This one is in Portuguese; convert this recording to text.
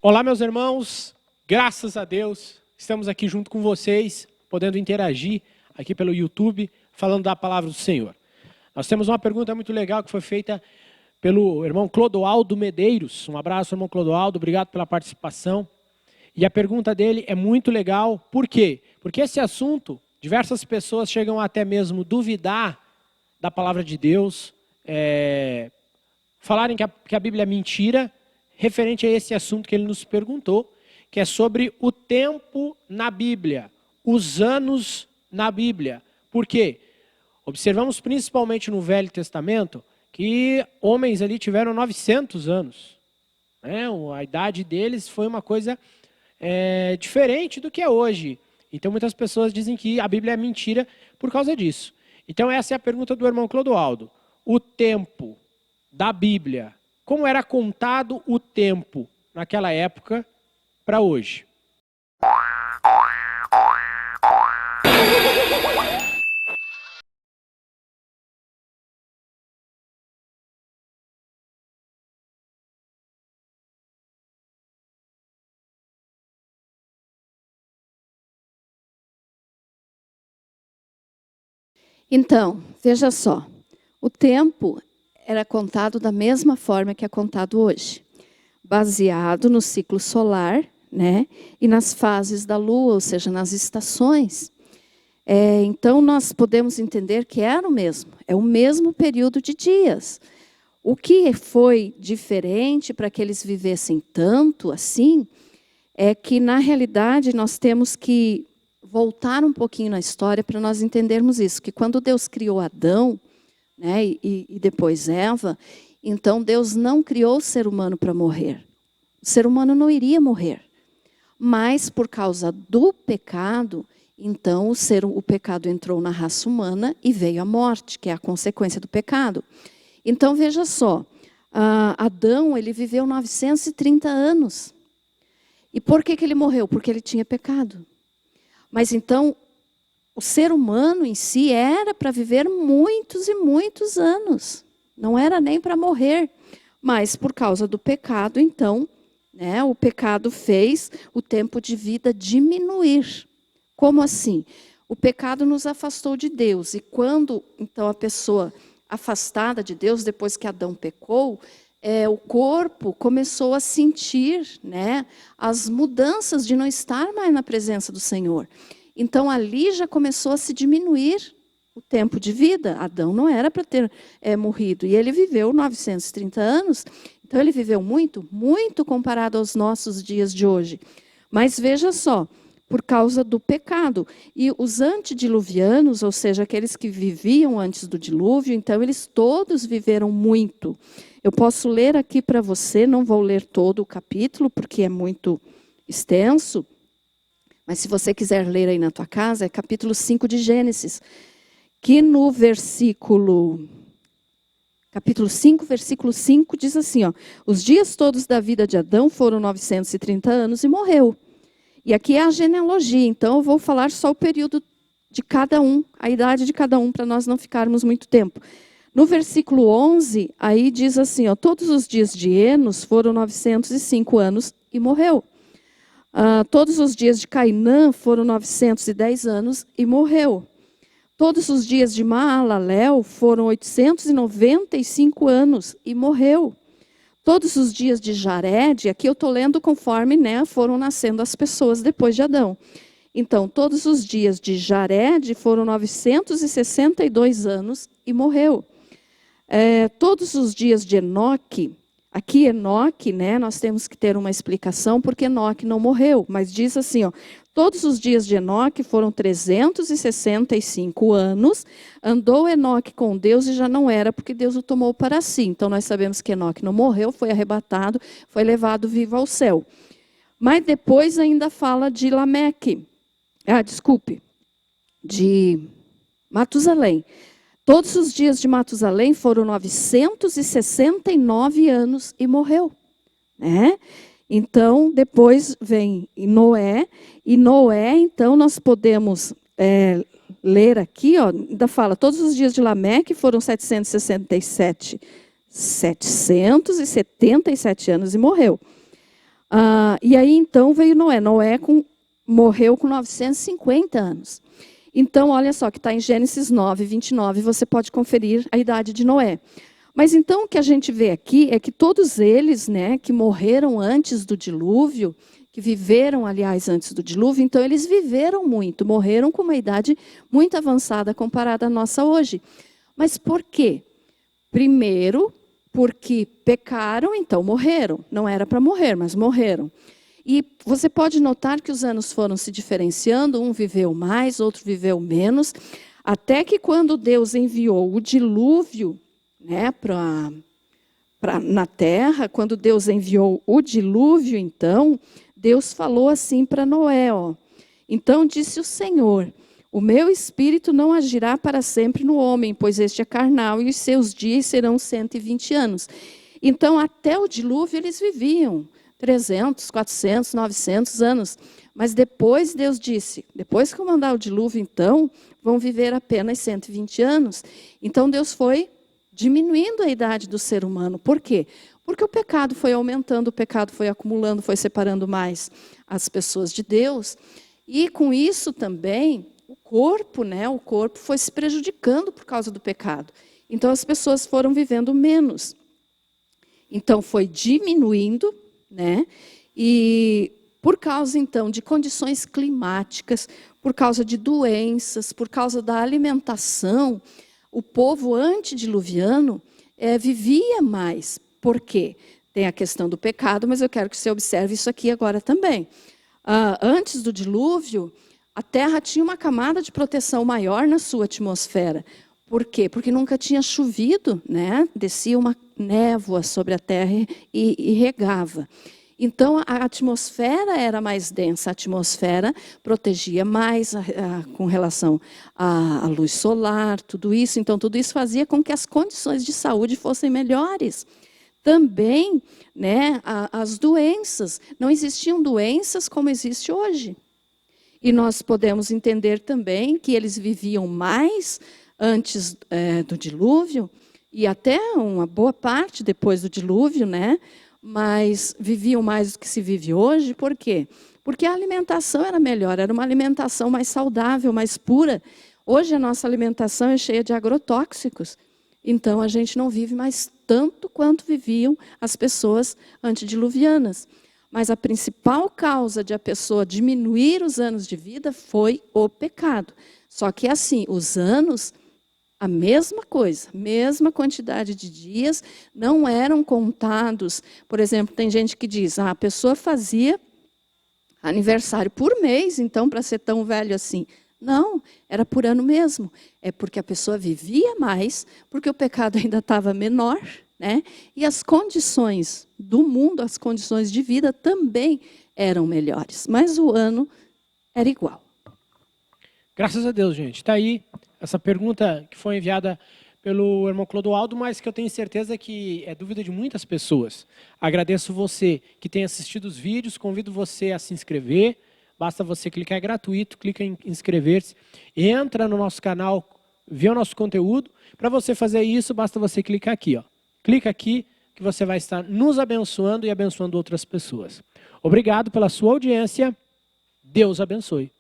Olá, meus irmãos, graças a Deus, estamos aqui junto com vocês, podendo interagir aqui pelo YouTube, falando da palavra do Senhor. Nós temos uma pergunta muito legal que foi feita pelo irmão Clodoaldo Medeiros. Um abraço, irmão Clodoaldo, obrigado pela participação. E a pergunta dele é muito legal, por quê? Porque esse assunto, diversas pessoas chegam até mesmo duvidar da palavra de Deus, falarem que a Bíblia é mentira, referente a esse assunto que ele nos perguntou, que é sobre o tempo na Bíblia, os anos na Bíblia. Por quê? Observamos principalmente no Velho Testamento que homens ali tiveram 900 anos. A idade deles foi uma coisa diferente do que é hoje. Então muitas pessoas dizem que a Bíblia é mentira por causa disso. Então essa é a pergunta do irmão Clodoaldo. O tempo da Bíblia, como era contado o tempo naquela época para hoje? Então, veja só, o tempo era contado da mesma forma que é contado hoje, baseado no ciclo solar, né, e nas fases da lua, ou seja, nas estações. Então, nós podemos entender que era o mesmo período de dias. O que foi diferente para que eles vivessem tanto assim, é que, na realidade, nós temos que voltar um pouquinho na história para nós entendermos isso, que quando Deus criou Adão, né, e depois Eva, então Deus não criou o ser humano para morrer. O ser humano não iria morrer. Mas, por causa do pecado, então o pecado entrou na raça humana e veio a morte, que é a consequência do pecado. Então, veja só, Adão ele viveu 930 anos. E por que ele morreu? Porque ele tinha pecado. Mas então, o ser humano em si era para viver muitos e muitos anos. Não era nem para morrer. Mas por causa do pecado, então, né, o pecado fez o tempo de vida diminuir. Como assim? O pecado nos afastou de Deus. E quando, então, a pessoa afastada de Deus, depois que Adão pecou, o corpo começou a sentir, né, as mudanças de não estar mais na presença do Senhor. Então, ali já começou a se diminuir o tempo de vida. Adão não era para ter morrido. E ele viveu 930 anos. Então, ele viveu muito, muito comparado aos nossos dias de hoje. Mas veja só, por causa do pecado. E os antediluvianos, ou seja, aqueles que viviam antes do dilúvio, então eles todos viveram muito. Eu posso ler aqui para você, não vou ler todo o capítulo, porque é muito extenso, mas se você quiser ler aí na tua casa, é capítulo 5 de Gênesis, que no capítulo 5, versículo 5, diz assim, ó, os dias todos da vida de Adão foram 930 anos e morreu. E aqui é a genealogia, então eu vou falar só o período de cada um, a idade de cada um, para nós não ficarmos muito tempo. No versículo 11, aí diz assim, ó, todos os dias de Enos foram 905 anos e morreu. Todos os dias de Cainã foram 910 anos e morreu. Todos os dias de Maalalel foram 895 anos e morreu. Todos os dias de Jared, aqui eu estou lendo conforme, né, foram nascendo as pessoas depois de Adão. Então, todos os dias de Jared foram 962 anos e morreu. Todos os dias de Enoque, aqui Enoque, né, nós temos que ter uma explicação porque Enoque não morreu, mas diz assim, ó, todos os dias de Enoque foram 365 anos, andou Enoque com Deus e já não era porque Deus o tomou para si. Então nós sabemos que Enoque não morreu, foi arrebatado, foi levado vivo ao céu. Mas depois ainda fala de Lameque, de Matusalém. Todos os dias de Matusalém foram 969 anos e morreu. Né? Então, depois vem Noé. E Noé, então, nós podemos ler aqui, ó, ainda fala, todos os dias de Lameque foram 777 anos e morreu. E aí, então, veio Noé. Noé morreu com 950 anos. Então, olha só, que está em Gênesis 9, 29, você pode conferir a idade de Noé. Mas então, o que a gente vê aqui é que todos eles, né, que morreram antes do dilúvio, que viveram, aliás, antes do dilúvio, então eles viveram muito, morreram com uma idade muito avançada comparada à nossa hoje. Mas por quê? Primeiro, porque pecaram, então morreram. Não era para morrer, mas morreram. E você pode notar que os anos foram se diferenciando, um viveu mais, outro viveu menos, até que quando Deus enviou o dilúvio, né, na terra, quando Deus enviou o dilúvio, então, Deus falou assim para Noé, ó. Então disse o Senhor: o meu espírito não agirá para sempre no homem, pois este é carnal e os seus dias serão 120 anos. Então, até o dilúvio eles viviam 300, 400, 900 anos. Mas depois Deus disse, depois que eu mandar o dilúvio, então, vão viver apenas 120 anos. Então Deus foi diminuindo a idade do ser humano. Por quê? Porque o pecado foi aumentando, o pecado foi acumulando, foi separando mais as pessoas de Deus. E com isso também, o corpo foi se prejudicando por causa do pecado. Então as pessoas foram vivendo menos. Então foi diminuindo, né? E por causa então de condições climáticas, por causa de doenças, por causa da alimentação, o povo antediluviano vivia mais. Por quê? Tem a questão do pecado, mas eu quero que você observe isso aqui agora também. Antes do dilúvio, a Terra tinha uma camada de proteção maior na sua atmosfera. Por quê? Porque nunca tinha chovido, né? Descia uma névoa sobre a Terra e regava. Então, a atmosfera era mais densa, a atmosfera protegia mais com relação à luz solar, tudo isso. Então, tudo isso fazia com que as condições de saúde fossem melhores. Também, né, as doenças. Não existiam doenças como existe hoje. E nós podemos entender também que eles viviam mais antes do dilúvio, e até uma boa parte depois do dilúvio, né? Mas viviam mais do que se vive hoje. Por quê? Porque a alimentação era melhor, era uma alimentação mais saudável, mais pura. Hoje a nossa alimentação é cheia de agrotóxicos. Então a gente não vive mais tanto quanto viviam as pessoas antediluvianas. Mas a principal causa de a pessoa diminuir os anos de vida foi o pecado. Só que assim, os anos, a mesma coisa, mesma quantidade de dias, não eram contados. Por exemplo, tem gente que diz, a pessoa fazia aniversário por mês, então, para ser tão velho assim. Não, era por ano mesmo. É porque a pessoa vivia mais, porque o pecado ainda estava menor, né? E as condições do mundo, as condições de vida também eram melhores. Mas o ano era igual. Graças a Deus, gente. Está aí essa pergunta que foi enviada pelo irmão Clodoaldo, mas que eu tenho certeza que é dúvida de muitas pessoas. Agradeço você que tem assistido os vídeos, convido você a se inscrever. Basta você clicar, é gratuito, clica em inscrever-se, entra no nosso canal, vê o nosso conteúdo. Para você fazer isso, basta você clicar aqui, ó. Clica aqui que você vai estar nos abençoando e abençoando outras pessoas. Obrigado pela sua audiência. Deus abençoe.